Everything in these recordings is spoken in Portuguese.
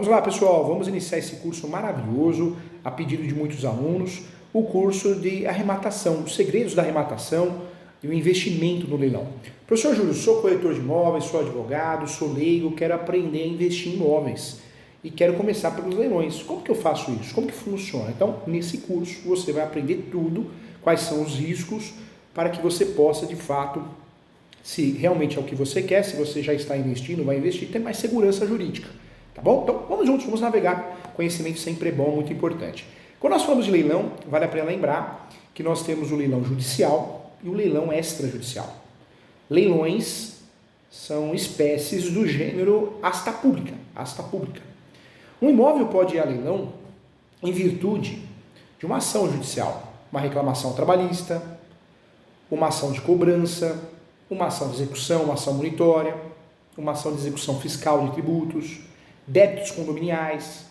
Vamos lá, pessoal, vamos iniciar esse curso maravilhoso, a pedido de muitos alunos, o curso de arrematação, os segredos da arrematação e o investimento no leilão. Professor Júlio, sou corretor de imóveis, sou advogado, sou leigo, quero aprender a investir em imóveis e quero começar pelos leilões. Como que eu faço isso? Como que funciona? Então, nesse curso, você vai aprender tudo, quais são os riscos, para que você possa, de fato, se realmente é o que você quer, se você já está investindo, vai investir, ter mais segurança jurídica. Tá bom? Então, vamos juntos, vamos navegar. Conhecimento sempre é bom, muito importante. Quando nós falamos de leilão, vale a pena lembrar que nós temos o leilão judicial e o leilão extrajudicial. Leilões são espécies do gênero asta pública. Asta pública. Um imóvel pode ir a leilão em virtude de uma ação judicial, uma reclamação trabalhista, uma ação de cobrança, uma ação de execução, uma ação monitória, uma ação de execução fiscal de tributos, débitos condominiais.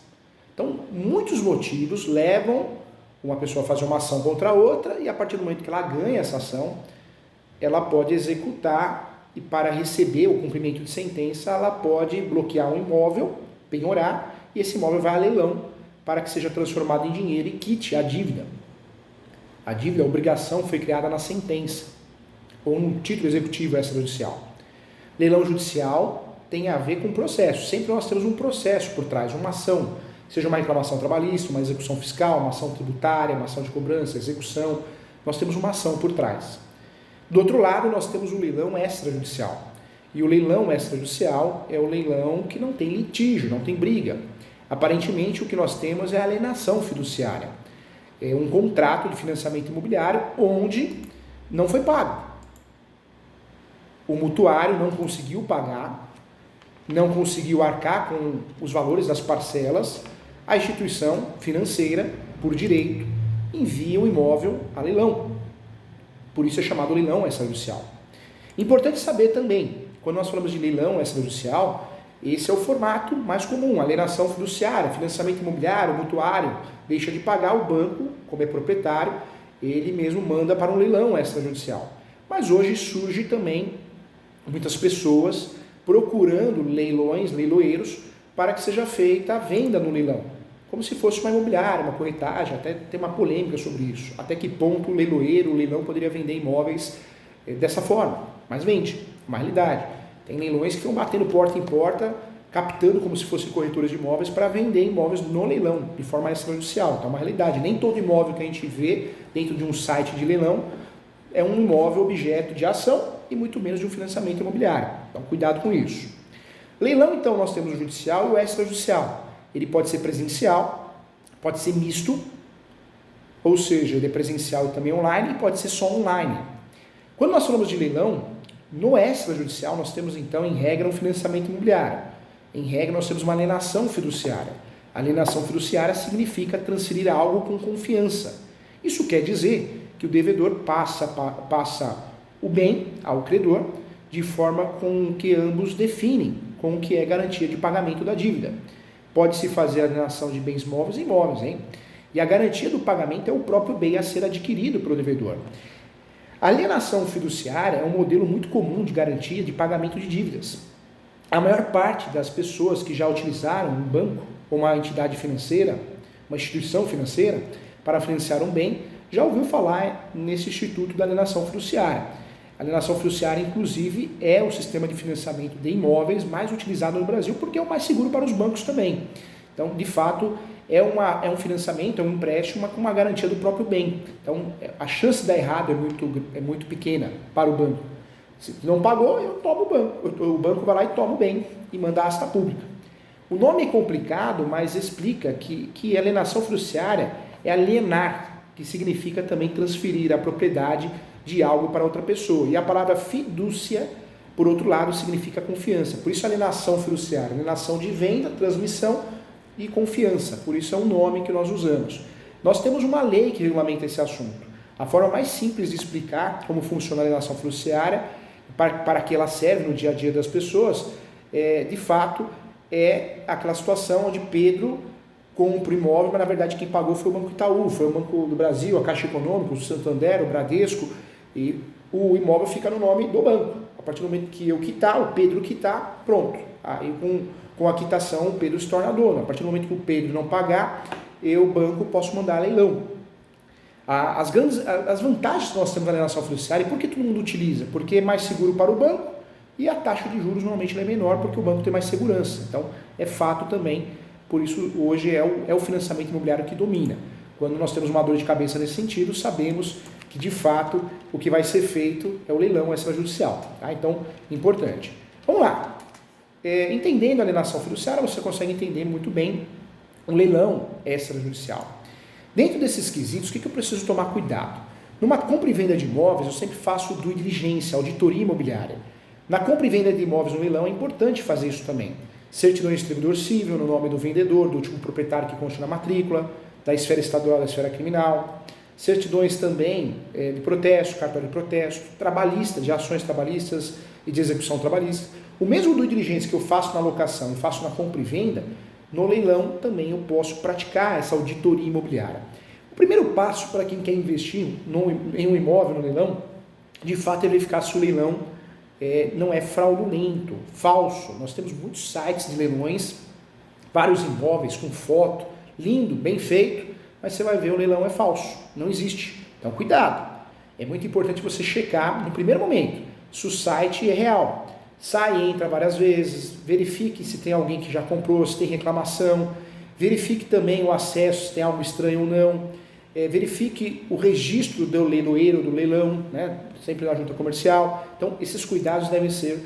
Então, muitos motivos levam uma pessoa a fazer uma ação contra a outra e a partir do momento que ela ganha essa ação, ela pode executar e para receber o cumprimento de sentença, ela pode bloquear um imóvel, penhorar, e esse imóvel vai a leilão para que seja transformado em dinheiro e quite a dívida. A dívida, a obrigação, foi criada na sentença ou no título executivo extrajudicial. Leilão judicial tem a ver com processo. Sempre nós temos um processo por trás, uma ação, seja uma reclamação trabalhista, uma execução fiscal, uma ação tributária, uma ação de cobrança, execução. Nós temos uma ação por trás. Do outro lado, nós temos o leilão extrajudicial. E o leilão extrajudicial é o leilão que não tem litígio, não tem briga. Aparentemente, o que nós temos é a alienação fiduciária. É um contrato de financiamento imobiliário onde não foi pago. O mutuário não conseguiu pagar, não conseguiu arcar com os valores das parcelas, a instituição financeira, por direito, envia o imóvel a leilão. Por isso é chamado leilão extrajudicial. Importante saber também, quando nós falamos de leilão extrajudicial, esse é o formato mais comum, alienação fiduciária, financiamento imobiliário, mutuário, deixa de pagar, o banco, como é proprietário, ele mesmo manda para um leilão extrajudicial. Mas hoje surge também muitas pessoas procurando leilões, leiloeiros, para que seja feita a venda no leilão. Como se fosse uma imobiliária, uma corretagem, até tem uma polêmica sobre isso. Até que ponto o leiloeiro, o leilão poderia vender imóveis dessa forma. Mas vende, uma realidade. Tem leilões que estão batendo porta em porta, captando como se fossem corretores de imóveis para vender imóveis no leilão, de forma extrajudicial. Então é uma realidade. Nem todo imóvel que a gente vê dentro de um site de leilão é um imóvel objeto de ação e muito menos de um financiamento imobiliário. Então, cuidado com isso. Leilão, então, nós temos o judicial e o extrajudicial. Ele pode ser presencial, pode ser misto, ou seja, ele é presencial e também online, e pode ser só online. Quando nós falamos de leilão, no extrajudicial nós temos, então, em regra, um financiamento imobiliário. Em regra, nós temos uma alienação fiduciária. Alienação fiduciária significa transferir algo com confiança. Isso quer dizer que o devedor passa o bem ao credor de forma com que ambos definem com o que é garantia de pagamento da dívida. Pode-se fazer a alienação de bens móveis e imóveis, hein? E a garantia do pagamento é o próprio bem a ser adquirido pelo devedor. A alienação fiduciária é um modelo muito comum de garantia de pagamento de dívidas. A maior parte das pessoas que já utilizaram um banco ou uma entidade financeira, uma instituição financeira, para financiar um bem, já ouviu falar nesse instituto da alienação fiduciária. A alienação fiduciária, inclusive, é o sistema de financiamento de imóveis mais utilizado no Brasil, porque é o mais seguro para os bancos também. Então, de fato, é um financiamento, é um empréstimo com uma garantia do próprio bem. Então, a chance de dar errado é muito pequena para o banco. Se não pagou, eu tomo o banco. O banco vai lá e toma o bem e manda a asta pública. O nome é complicado, mas explica que a alienação fiduciária é alienar, que significa também transferir a propriedade de algo para outra pessoa. E a palavra fidúcia, por outro lado, significa confiança. Por isso alienação fiduciária, alienação de venda, transmissão e confiança. Por isso é um nome que nós usamos. Nós temos uma lei que regulamenta esse assunto. A forma mais simples de explicar como funciona a alienação fiduciária, para que ela serve no dia a dia das pessoas, de fato, é aquela situação onde Pedro compra o imóvel, mas na verdade quem pagou foi o Banco Itaú, foi o Banco do Brasil, a Caixa Econômica, o Santander, o Bradesco, e o imóvel fica no nome do banco. A partir do momento que eu quitar, o Pedro quitar, pronto. Aí com com a quitação o Pedro se torna dono. A partir do momento que o Pedro não pagar, eu, banco, posso mandar leilão. As vantagens que nós temos na alienação fiduciária, e por que todo mundo utiliza? Porque é mais seguro para o banco e a taxa de juros normalmente é menor porque o banco tem mais segurança. Então, é fato também, por isso hoje é o financiamento imobiliário que domina. Quando nós temos uma dor de cabeça nesse sentido, sabemos que de fato o que vai ser feito é o leilão extrajudicial. Tá? Então, importante. Vamos lá. Entendendo a alienação fiduciária, você consegue entender muito bem um leilão extrajudicial. Dentro desses quesitos, o que eu preciso tomar cuidado? Numa compra e venda de imóveis, eu sempre faço due diligência, auditoria imobiliária. Na compra e venda de imóveis no leilão é importante fazer isso também. Certidão de distribuidor civil no nome do vendedor, do último proprietário que consta na matrícula, da esfera estadual, da esfera criminal. Certidões também de protesto, cartório de protesto, trabalhista, de ações trabalhistas e de execução trabalhista. O mesmo due diligência que eu faço na locação e faço na compra e venda, no leilão também eu posso praticar essa auditoria imobiliária. O primeiro passo para quem quer investir em um imóvel no leilão, de fato é verificar se o leilão não é fraudulento, falso. Nós temos muitos sites de leilões, vários imóveis com foto, lindo, bem feito, mas você vai ver o leilão é falso, não existe. Então cuidado, é muito importante você checar no primeiro momento se o site é real. Sai e entra várias vezes, verifique se tem alguém que já comprou, se tem reclamação, verifique também o acesso, se tem algo estranho ou não, verifique o registro do leiloeiro, do leilão, né? Sempre na junta comercial. Então, esses cuidados devem ser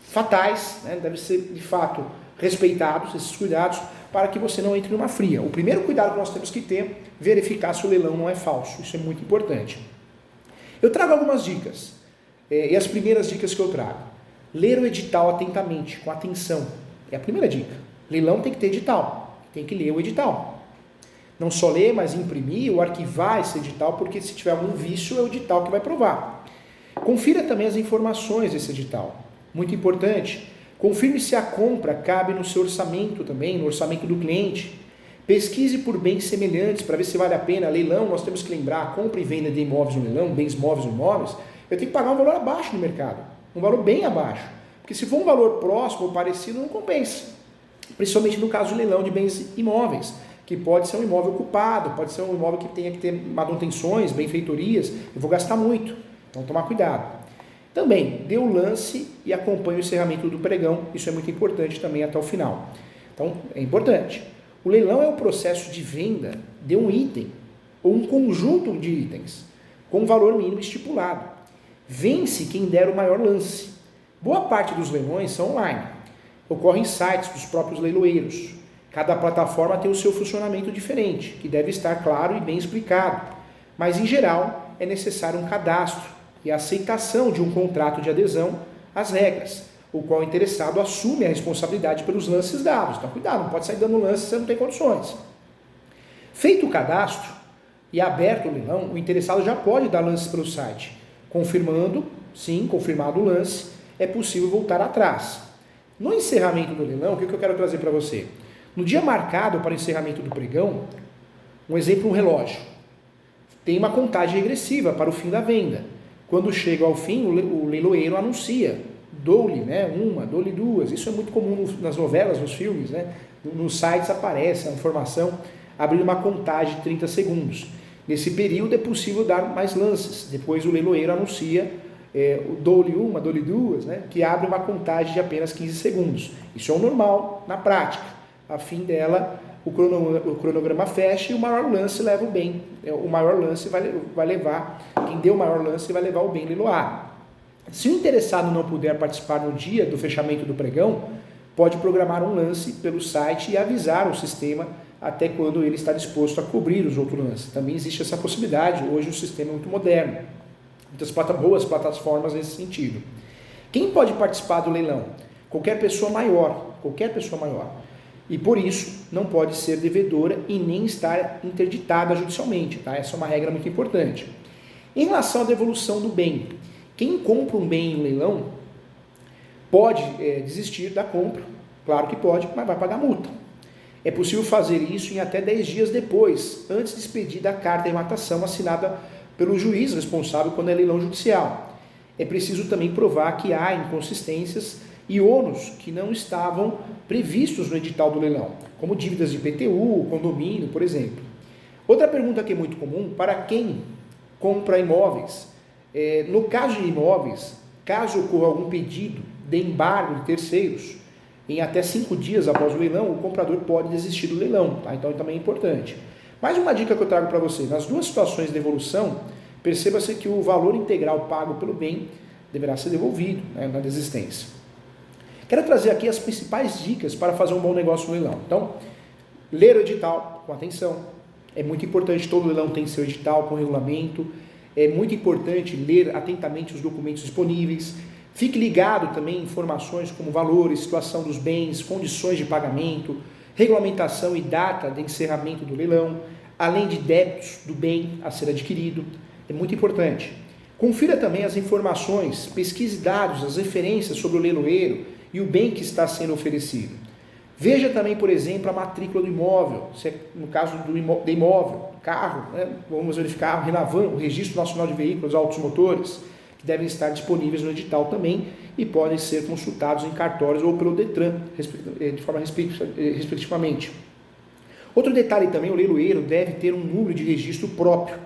fatais, né? Devem ser, de fato, respeitados, esses cuidados, para que você não entre numa fria. O primeiro cuidado que nós temos que ter, verificar se o leilão não é falso. Isso é muito importante. Eu trago algumas dicas. E as primeiras dicas que eu trago: ler o edital atentamente, com atenção. É a primeira dica. Leilão tem que ter edital, tem que ler o edital. Não só ler, mas imprimir ou arquivar esse edital, porque se tiver algum vício é o edital que vai provar. Confira também as informações desse edital. Muito importante. Confirme se a compra cabe no seu orçamento também, no orçamento do cliente. Pesquise por bens semelhantes para ver se vale a pena. Leilão, nós temos que lembrar, a compra e venda de imóveis no leilão, bens móveis ou imóveis, eu tenho que pagar um valor abaixo do mercado, um valor bem abaixo, porque se for um valor próximo ou parecido, não compensa, principalmente no caso do leilão de bens imóveis, que pode ser um imóvel ocupado, pode ser um imóvel que tenha que ter manutenções, benfeitorias, eu vou gastar muito, então tomar cuidado. Também, dê o lance e acompanhe o encerramento do pregão, isso é muito importante também até o final. Então, é importante. O leilão é o processo de venda de um item, ou um conjunto de itens, com um valor mínimo estipulado. Vence quem der o maior lance. Boa parte dos leilões são online. Ocorrem em sites dos próprios leiloeiros. Cada plataforma tem o seu funcionamento diferente, que deve estar claro e bem explicado. Mas, em geral, é necessário um cadastro e a aceitação de um contrato de adesão às regras, o qual o interessado assume a responsabilidade pelos lances dados. Então, cuidado, não pode sair dando lance se você não tem condições. Feito o cadastro e aberto o leilão, o interessado já pode dar lances pelo site. Confirmando, sim, confirmado o lance, é possível voltar atrás. No encerramento do leilão, o que eu quero trazer para você? No dia marcado para o encerramento do pregão, um exemplo, um relógio. Tem uma contagem regressiva para o fim da venda. Quando chega ao fim, o leiloeiro anuncia, dou-lhe uma, dou-lhe duas. Isso é muito comum nas novelas, nos filmes, né? Nos sites aparece a informação, abrindo uma contagem de 30 segundos. Nesse período é possível dar mais lances. Depois o leiloeiro anuncia, dou-lhe uma, dou-lhe duas, né? Que abre uma contagem de apenas 15 segundos. Isso é o normal na prática. A fim dela, o cronograma fecha e o maior lance leva o bem. O maior lance vai levar, quem deu o maior lance vai levar o bem leiloado. Se o interessado não puder participar no dia do fechamento do pregão, pode programar um lance pelo site e avisar o sistema até quando ele está disposto a cobrir os outros lances. Também existe essa possibilidade, hoje o sistema é muito moderno. Muitas boas plataformas nesse sentido. Quem pode participar do leilão? Qualquer pessoa maior. E por isso não pode ser devedora e nem estar interditada judicialmente. Tá? Essa é uma regra muito importante. Em relação à devolução do bem, quem compra um bem em leilão pode desistir da compra, claro que pode, mas vai pagar multa. É possível fazer isso em até 10 dias depois, antes de expedir da carta de arrematação assinada pelo juiz responsável quando é leilão judicial. É preciso também provar que há inconsistências e ônus que não estavam previstos no edital do leilão, como dívidas de IPTU, condomínio, por exemplo. Outra pergunta que é muito comum, para quem compra imóveis, no caso de imóveis, caso ocorra algum pedido de embargo de terceiros, em até 5 dias após o leilão, o comprador pode desistir do leilão, tá? Então também é importante. Mais uma dica que eu trago para você, nas duas situações de devolução, perceba-se que o valor integral pago pelo bem deverá ser devolvido, né, na desistência. Quero trazer aqui as principais dicas para fazer um bom negócio no leilão. Então, ler o edital com atenção. É muito importante, todo leilão tem seu edital com regulamento. É muito importante ler atentamente os documentos disponíveis. Fique ligado também em informações como valores, situação dos bens, condições de pagamento, regulamentação e data de encerramento do leilão, além de débitos do bem a ser adquirido. É muito importante. Confira também as informações, pesquise dados, as referências sobre o leiloeiro e o bem que está sendo oferecido. Veja também, por exemplo, a matrícula do imóvel, se é no caso do imóvel, carro, né? Vamos verificar o Registro Nacional de Veículos Automotores, que devem estar disponíveis no edital também e podem ser consultados em cartórios ou pelo Detran, de forma respectivamente. Outro detalhe também, o leiloeiro deve ter um número de registro próprio,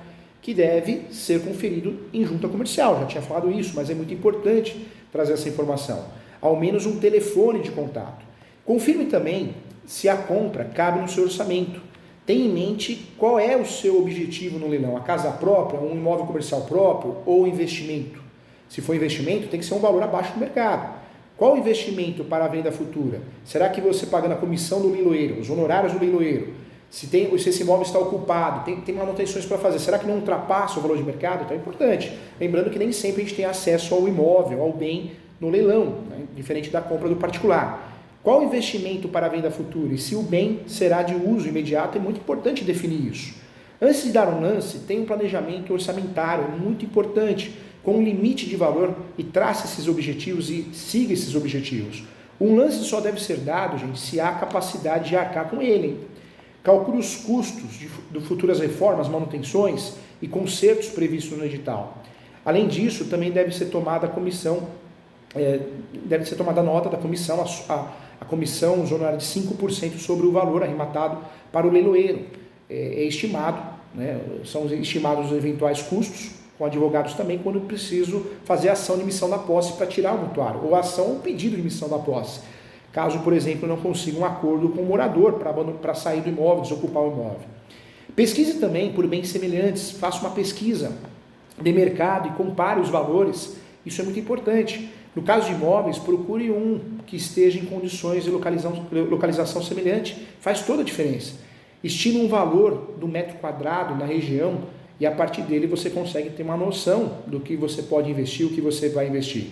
que deve ser conferido em junta comercial. Já tinha falado isso, mas é muito importante trazer essa informação. Ao menos um telefone de contato. Confirme também se a compra cabe no seu orçamento. Tenha em mente qual é o seu objetivo no leilão. A casa própria, um imóvel comercial próprio ou investimento. Se for investimento, tem que ser um valor abaixo do mercado. Qual o investimento para a venda futura? Será que você pagando a comissão do leiloeiro, os honorários do leiloeiro, se esse imóvel está ocupado, tem manutenções para fazer, será que não ultrapassa o valor de mercado? Então é importante. Lembrando que nem sempre a gente tem acesso ao imóvel, ao bem no leilão, né? Diferente da compra do particular. Qual o investimento para a venda futura? E se o bem será de uso imediato, é muito importante definir isso. Antes de dar um lance, tenha um planejamento orçamentário, muito importante, com um limite de valor e trace esses objetivos e siga esses objetivos. Um lance só deve ser dado, gente, se há capacidade de arcar com ele. Calcule os custos de futuras reformas, manutenções e consertos previstos no edital. Além disso, também deve ser tomada nota da comissão, a comissão zonada de 5% sobre o valor arrematado para o leiloeiro. É estimado, né, são estimados os eventuais custos, com advogados também, quando preciso fazer a ação de emissão da posse para tirar o mutuário, ou ação ou pedido de emissão da posse. Caso, por exemplo, não consiga um acordo com o morador para sair do imóvel, desocupar o imóvel. Pesquise também por bens semelhantes, faça uma pesquisa de mercado e compare os valores, isso é muito importante. No caso de imóveis, procure um que esteja em condições de localização semelhante, faz toda a diferença. Estime um valor do metro quadrado na região e a partir dele você consegue ter uma noção do que você pode investir, o que você vai investir.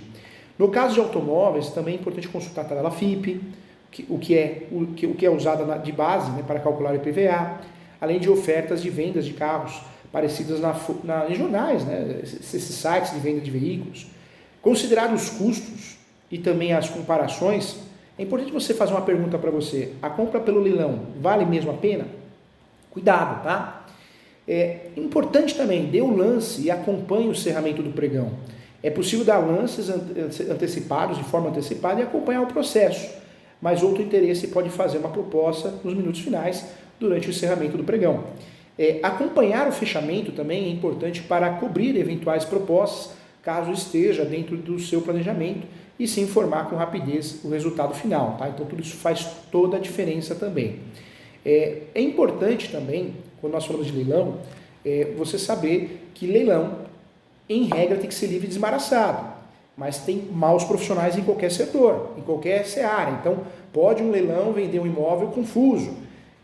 No caso de automóveis, também é importante consultar a tabela FIPE, o que é usada de base, né, para calcular o IPVA, além de ofertas de vendas de carros parecidas em jornais, né, esses sites de venda de veículos. Considerado os custos e também as comparações, é importante você fazer uma pergunta para você. A compra pelo leilão vale mesmo a pena? Cuidado, tá? É importante também, dê o lance e acompanhe o encerramento do pregão. É possível dar lances antecipados, de forma antecipada, e acompanhar o processo. Mas outro interesse pode fazer uma proposta nos minutos finais, durante o encerramento do pregão. Acompanhar o fechamento também é importante para cobrir eventuais propostas, caso esteja dentro do seu planejamento, e se informar com rapidez o resultado final. Tá? Então tudo isso faz toda a diferença também. É importante também, quando nós falamos de leilão, você saber que leilão, em regra, tem que ser livre e desembaraçado, mas tem maus profissionais em qualquer setor, em qualquer seara. Então, pode um leilão vender um imóvel confuso.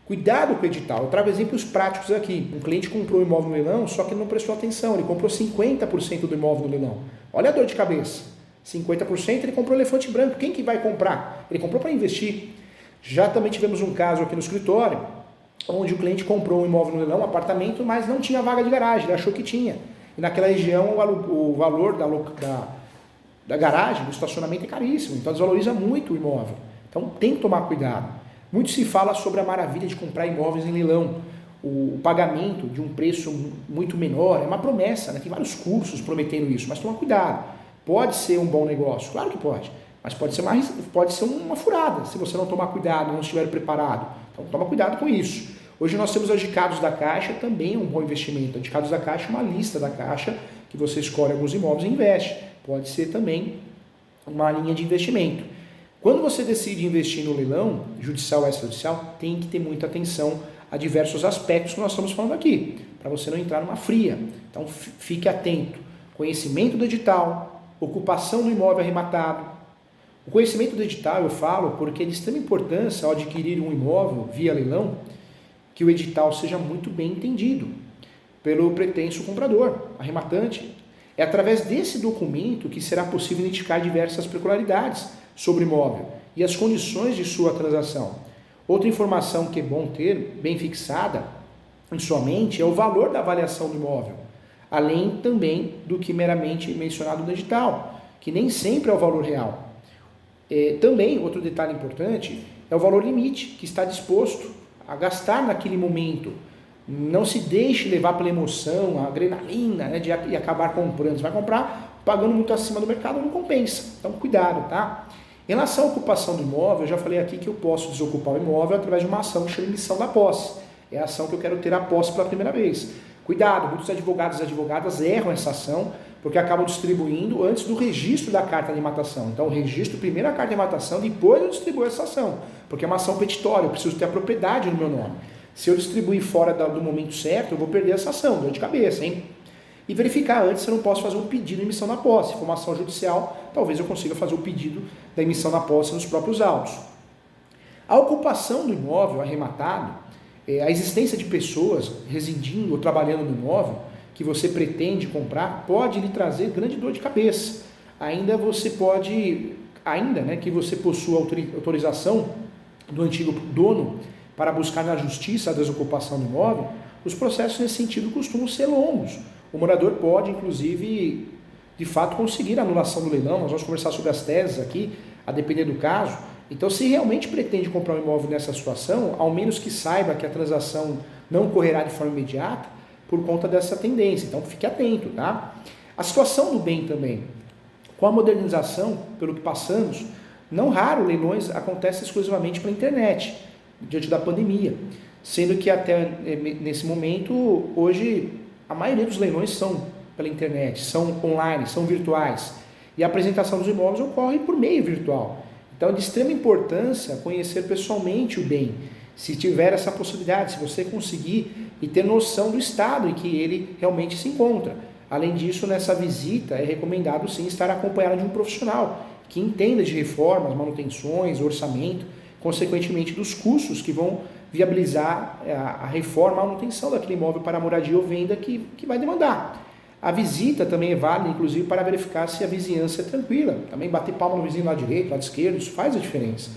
Cuidado com o edital. Eu trago exemplos práticos aqui. Um cliente comprou um imóvel no leilão, só que ele não prestou atenção. Ele comprou 50% do imóvel no leilão. Olha a dor de cabeça. 50% ele comprou elefante branco. Quem que vai comprar? Ele comprou para investir. Já também tivemos um caso aqui no escritório, onde o cliente comprou um imóvel no leilão, um apartamento, mas não tinha vaga de garagem. Ele achou que tinha. E naquela região o valor da garagem, do estacionamento é caríssimo. Então desvaloriza muito o imóvel. Então tem que tomar cuidado. Muito se fala sobre a maravilha de comprar imóveis em leilão. O pagamento de um preço muito menor é uma promessa, né? Tem vários cursos prometendo isso, mas toma cuidado. Pode ser um bom negócio, claro que pode, mas pode ser uma furada, se você não tomar cuidado, não estiver preparado. Então toma cuidado com isso. Hoje nós temos adicados da Caixa, também é um bom investimento. Adicados da Caixa é uma lista da Caixa, que você escolhe alguns imóveis e investe. Pode ser também uma linha de investimento. Quando você decide investir no leilão, judicial ou extrajudicial, tem que ter muita atenção a diversos aspectos que nós estamos falando aqui, para você não entrar numa fria. Então fique atento. Conhecimento do edital, ocupação do imóvel arrematado. O conhecimento do edital eu falo porque é de extrema importância ao adquirir um imóvel via leilão, que o edital seja muito bem entendido pelo pretenso comprador, arrematante. É através desse documento que será possível identificar diversas peculiaridades sobre o imóvel e as condições de sua transação. Outra informação que é bom ter, bem fixada em sua mente, é o valor da avaliação do imóvel, além também do que meramente mencionado no edital, que nem sempre é o valor real. Também, outro detalhe importante, é o valor limite que está disposto a gastar naquele momento. Não se deixe levar pela emoção, a adrenalina, né, de acabar comprando. Você vai comprar pagando muito acima do mercado, não compensa. Então cuidado, tá? Em relação à ocupação do imóvel, eu já falei aqui que eu posso desocupar o imóvel através de uma ação que chama emissão da posse. É a ação que eu quero ter a posse pela primeira vez. Cuidado, muitos advogados e advogadas erram essa ação porque acabam distribuindo antes do registro da carta de matação. Então eu registro primeiro a carta de matação, depois eu distribuo essa ação, porque é uma ação petitória, eu preciso ter a propriedade no meu nome. Se eu distribuir fora do momento certo, eu vou perder essa ação, dor de cabeça, hein? E verificar antes se eu não posso fazer um pedido de emissão na posse. Se for uma ação judicial, talvez eu consiga fazer o pedido da emissão na posse nos próprios autos. A ocupação do imóvel arrematado, a existência de pessoas residindo ou trabalhando no imóvel que você pretende comprar, pode lhe trazer grande dor de cabeça. Ainda que você possua autorização do antigo dono para buscar na justiça a desocupação do imóvel, os processos nesse sentido costumam ser longos. O morador pode, inclusive, de fato, conseguir a anulação do leilão. Nós vamos conversar sobre as teses aqui, a depender do caso. Então, se realmente pretende comprar um imóvel nessa situação, ao menos que saiba que a transação não ocorrerá de forma imediata por conta dessa tendência. Então, fique atento, tá? A situação do bem também. Com a modernização, pelo que passamos, não raro leilões acontecem exclusivamente pela internet, diante da pandemia. Sendo que até nesse momento, hoje, a maioria dos leilões são pela internet, são online, são virtuais. E a apresentação dos imóveis ocorre por meio virtual. Então é de extrema importância conhecer pessoalmente o bem, se tiver essa possibilidade, se você conseguir e ter noção do estado em que ele realmente se encontra. Além disso, nessa visita é recomendado sim estar acompanhado de um profissional que entenda de reformas, manutenções, orçamento, consequentemente dos custos que vão viabilizar a reforma, a manutenção daquele imóvel para moradia ou venda que vai demandar. A visita também é válida, inclusive, para verificar se a vizinhança é tranquila. Também bater palma no vizinho lado direito, lado esquerdo, isso faz a diferença.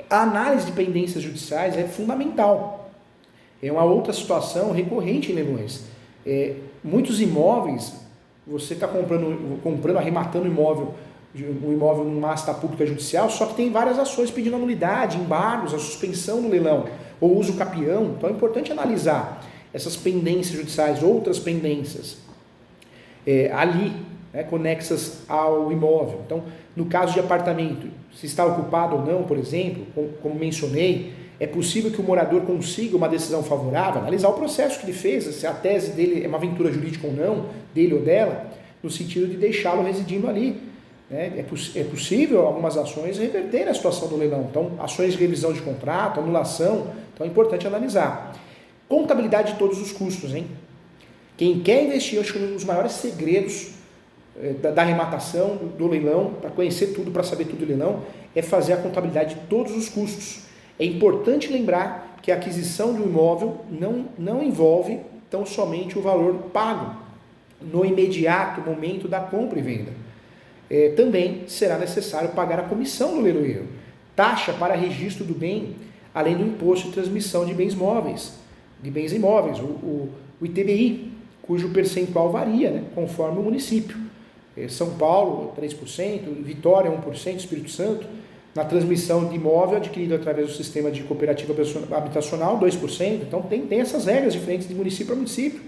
A análise de pendências judiciais é fundamental. É uma outra situação recorrente em leilões. Muitos imóveis, você está comprando, arrematando um imóvel numa asta pública judicial, só que tem várias ações pedindo anulidade, embargos, a suspensão no leilão, ou uso capião. Então é importante analisar essas pendências judiciais, outras pendências ali, conexas ao imóvel. Então, no caso de apartamento, se está ocupado ou não, por exemplo, como mencionei, é possível que o morador consiga uma decisão favorável, analisar o processo que ele fez, se a tese dele é uma aventura jurídica ou não, dele ou dela, no sentido de deixá-lo residindo ali. É possível algumas ações reverter a situação do leilão. Então, ações de revisão de contrato, anulação, então é importante analisar. Contabilidade de todos os custos, hein? Quem quer investir, acho que um dos maiores segredos da arrematação, do leilão, para conhecer tudo, para saber tudo do leilão, é fazer a contabilidade de todos os custos. É importante lembrar que a aquisição de um imóvel não envolve tão somente o valor pago no imediato momento da compra e venda. Também será necessário pagar a comissão do leiloeiro, taxa para registro do bem, além do imposto de transmissão de bens móveis, o ITBI, cujo percentual varia, conforme o município. São Paulo, 3%, Vitória, 1%, Espírito Santo. Na transmissão de imóvel adquirido através do sistema de cooperativa habitacional, 2%. Então tem essas regras diferentes de município para município.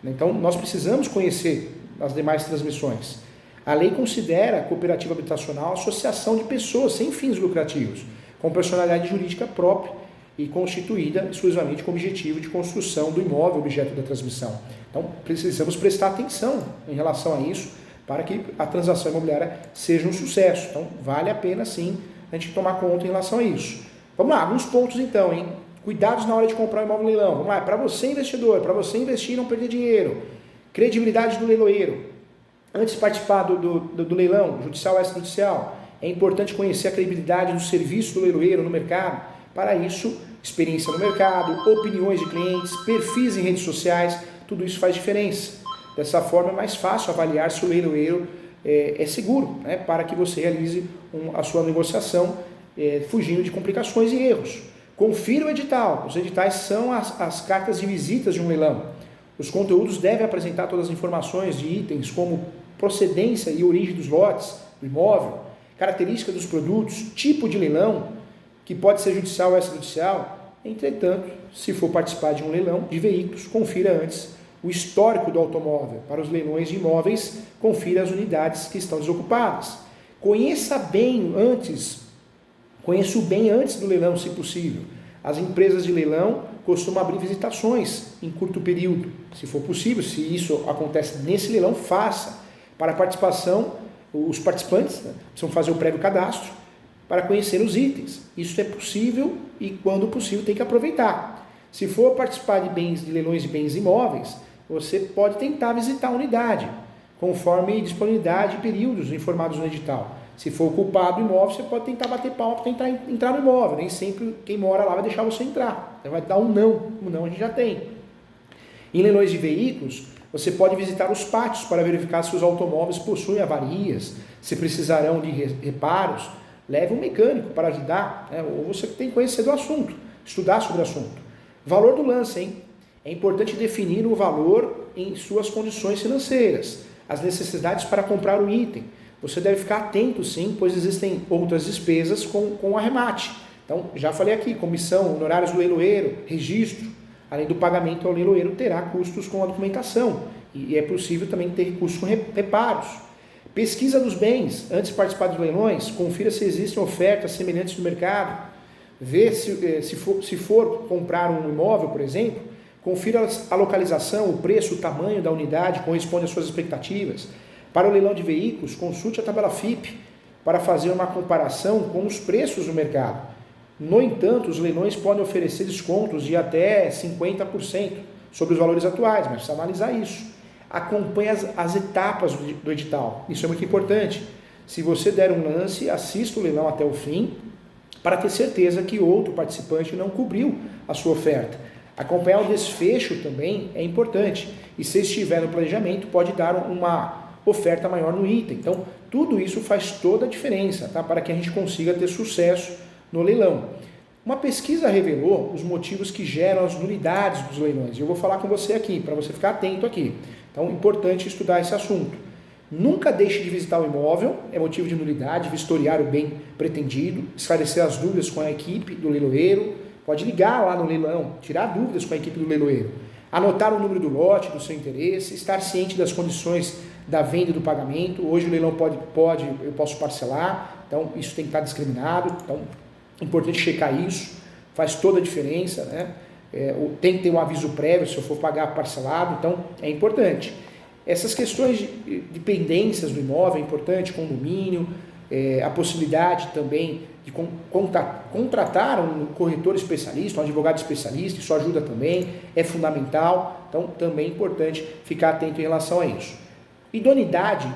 Então nós precisamos conhecer as demais transmissões. A lei considera a cooperativa habitacional associação de pessoas sem fins lucrativos, com personalidade jurídica própria e constituída exclusivamente com o objetivo de construção do imóvel objeto da transmissão. Então, precisamos prestar atenção em relação a isso para que a transação imobiliária seja um sucesso. Então, vale a pena, sim, a gente tomar conta em relação a isso. Vamos lá, alguns pontos então, hein? Cuidados na hora de comprar um imóvel no leilão. Vamos lá, para você investidor, para você investir e não perder dinheiro. Credibilidade do leiloeiro. Antes de participar do leilão, judicial ou extrajudicial, é importante conhecer a credibilidade do serviço do leiloeiro no mercado. Para isso, experiência no mercado, opiniões de clientes, perfis em redes sociais, tudo isso faz diferença. Dessa forma, é mais fácil avaliar se o leiloeiro é seguro, né, para que você realize a sua negociação fugindo de complicações e erros. Confira o edital. Os editais são as cartas de visitas de um leilão. Os conteúdos devem apresentar todas as informações de itens como procedência e origem dos lotes do imóvel, característica dos produtos, tipo de leilão, que pode ser judicial ou extrajudicial. Entretanto, se for participar de um leilão de veículos, confira antes o histórico do automóvel. Para os leilões de imóveis, confira as unidades que estão desocupadas. Conheça o bem antes do leilão, se possível. As empresas de leilão costumam abrir visitações em curto período. Se for possível, se isso acontece nesse leilão, faça. Para a participação, os participantes precisam fazer o prévio cadastro para conhecer os itens. Isso é possível e, quando possível, tem que aproveitar. Se for participar de leilões de bens imóveis, você pode tentar visitar a unidade, conforme disponibilidade e períodos informados no edital. Se for ocupado o imóvel, você pode tentar bater palma para tentar entrar no imóvel. Nem sempre quem mora lá vai deixar você entrar. Você vai dar um não. Um não a gente já tem. Em leilões de veículos, você pode visitar os pátios para verificar se os automóveis possuem avarias, se precisarão de reparos. Leve um mecânico para ajudar, né? Ou você tem que conhecer do assunto, estudar sobre o assunto. Valor do lance, hein? É importante definir o valor em suas condições financeiras, as necessidades para comprar o item. Você deve ficar atento, sim, pois existem outras despesas com arremate. Então, já falei aqui, comissão, honorários do leiloeiro, registro, além do pagamento ao leiloeiro, terá custos com a documentação. E é possível também ter custos com reparos. Pesquisa dos bens. Antes de participar dos leilões, confira se existem ofertas semelhantes no mercado. Vê se for comprar um imóvel, por exemplo, confira a localização, o preço, o tamanho da unidade, corresponde às suas expectativas. Para o leilão de veículos, consulte a tabela FIP para fazer uma comparação com os preços do mercado. No entanto, os leilões podem oferecer descontos de até 50% sobre os valores atuais, mas precisa analisar isso. Acompanhe as etapas do edital, isso é muito importante. Se você der um lance, assista o leilão até o fim, para ter certeza que outro participante não cobriu a sua oferta. Acompanhar o desfecho também é importante, e se estiver no planejamento, pode dar uma oferta maior no item. Então, tudo isso faz toda a diferença, tá? Para que a gente consiga ter sucesso no leilão. Uma pesquisa revelou os motivos que geram as nulidades dos leilões, e eu vou falar com você aqui, para você ficar atento aqui. Então, é importante estudar esse assunto. Nunca deixe de visitar o imóvel, é motivo de nulidade, vistoriar o bem pretendido, esclarecer as dúvidas com a equipe do leiloeiro, pode ligar lá no leilão, tirar dúvidas com a equipe do leiloeiro, anotar o número do lote, do seu interesse, estar ciente das condições da venda e do pagamento. Hoje o leilão eu posso parcelar, então isso tem que estar discriminado, então é importante checar isso, faz toda a diferença, né? Tem que ter um aviso prévio se eu for pagar parcelado, então é importante. Essas questões de pendências do imóvel é importante, condomínio, a possibilidade também de contratar um corretor especialista, um advogado especialista, isso ajuda também, é fundamental, então também é importante ficar atento em relação a isso. Idoneidade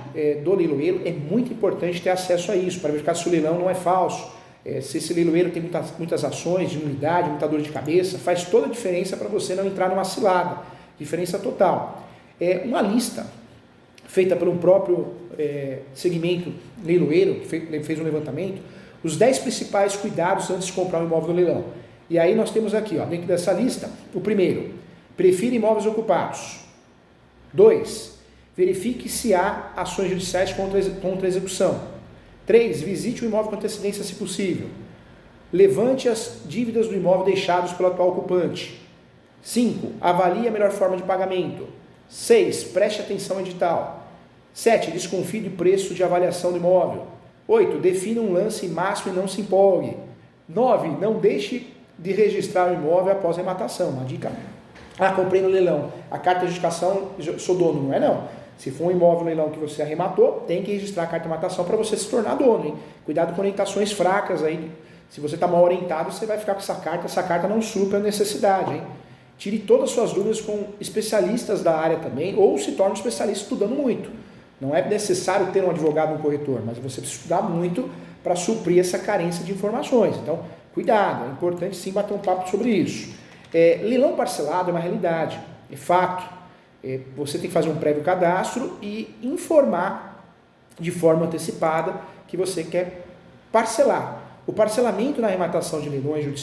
do leiloeiro, é muito importante ter acesso a isso, para verificar se o leilão não é falso, se esse leiloeiro tem muitas ações de nulidade, muita dor de cabeça, faz toda a diferença para você não entrar numa cilada, diferença total. Uma lista feita pelo próprio segmento leiloeiro, que fez um levantamento, os 10 principais cuidados antes de comprar um imóvel no leilão. E aí nós temos aqui, dentro dessa lista, o primeiro, prefira imóveis ocupados. 2, verifique se há ações judiciais contra a execução. 3, visite o imóvel com antecedência se possível. Levante as dívidas do imóvel deixados pelo atual ocupante. 5, avalie a melhor forma de pagamento. 6, preste atenção ao edital. 7. Desconfie de preço de avaliação do imóvel. 8. Defina um lance máximo e não se empolgue. 9. Não deixe de registrar o imóvel após a arrematação. Uma dica. Comprei no leilão. A carta de justificação, sou dono, não é não. Se for um imóvel no leilão que você arrematou, tem que registrar a carta de arrematação para você se tornar dono, hein? Cuidado com orientações fracas aí. Se você está mal orientado, você vai ficar com essa carta não supra a necessidade, hein? Tire todas as suas dúvidas com especialistas da área também, ou se torne um especialista estudando muito. Não é necessário ter um advogado, um corretor, mas você precisa estudar muito para suprir essa carência de informações. Então, cuidado, é importante sim bater um papo sobre isso. Leilão parcelado é uma realidade, é fato. Você tem que fazer um prévio cadastro e informar de forma antecipada que você quer parcelar. O parcelamento na arrematação de leilões judiciais